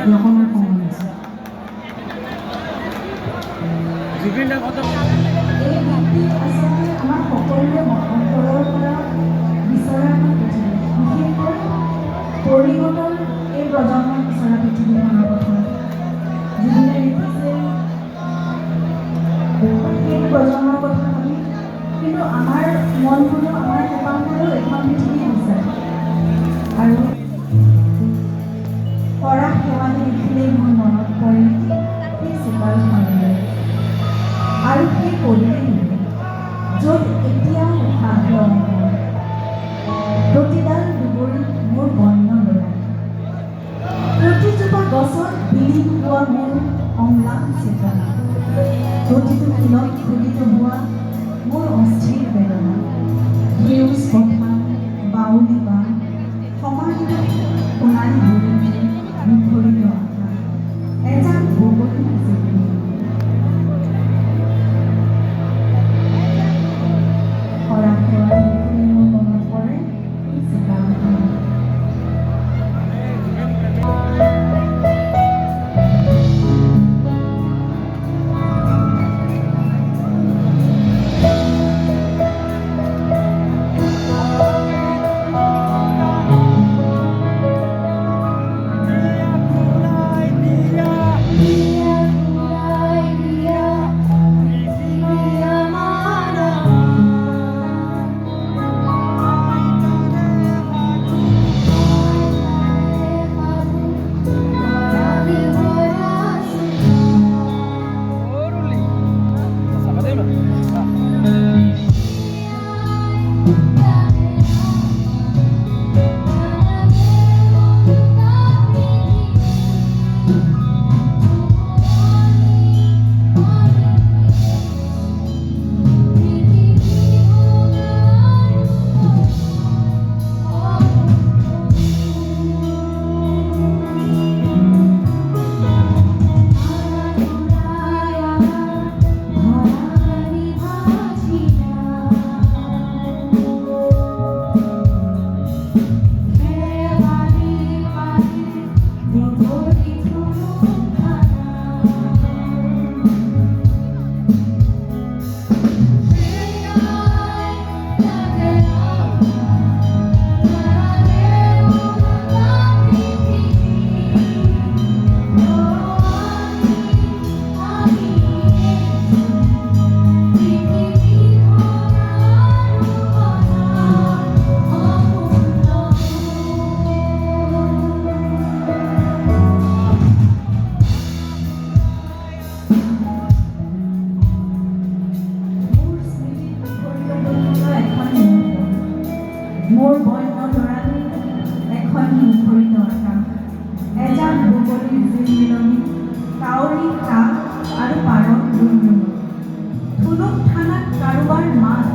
গ্ৰহণৰ সময় হৈছে। এই গীতটি আচলতে আমাৰ সকলোৰে অন্তৰৰ পৰা বিচৰা এখন পৃথিৱী, বিশেষকৈ পৰিৱৰ্তন এই প্ৰজন্মৰ বিচৰা পৃথিৱীখনৰ কথা জুবিনে লিখিছে সেই প্ৰজন্মৰ কথা ভাবি, কিন্তু আমাৰ মনবোৰো আমাৰ সপাংবোৰো এখন পৃথিৱী বিচাৰে। আৰু পৰাগ শেৱালি দেখিলেই মোৰ মনত পৰে সেই চোতালখনলৈ আৰু সেই পদূলিলৈ য'ত এতিয়াও উশাহ লওঁ প্ৰতিডাল দুবৰি মোৰ বন্য লৰাই, প্ৰতিজোপা গছত বিলি হোৱা মোৰ অম্লান চেতনা, প্ৰতিটো ফুলত ফুলি হোৱা মোৰ অস্থিৰ বেদনা, সেউজ পথাৰ বাউলী বান সমাহিত সোণালী ভৰিৰে মুখৰিত আকাশ, এজাক বগলী জুবুলি, পৰাগ শেৱালি দেখিলে মোৰ মনত পৰে এই চোতালখন। মোৰ বন্য লৰালি এখন মুখৰিত আকাশ, এজাক বগলীৰ জিলমিলনি, কাউৰী কাষ আৰু পাৰত গুণগুণনি, থুলুক থানাত কাৰোবাৰ মাত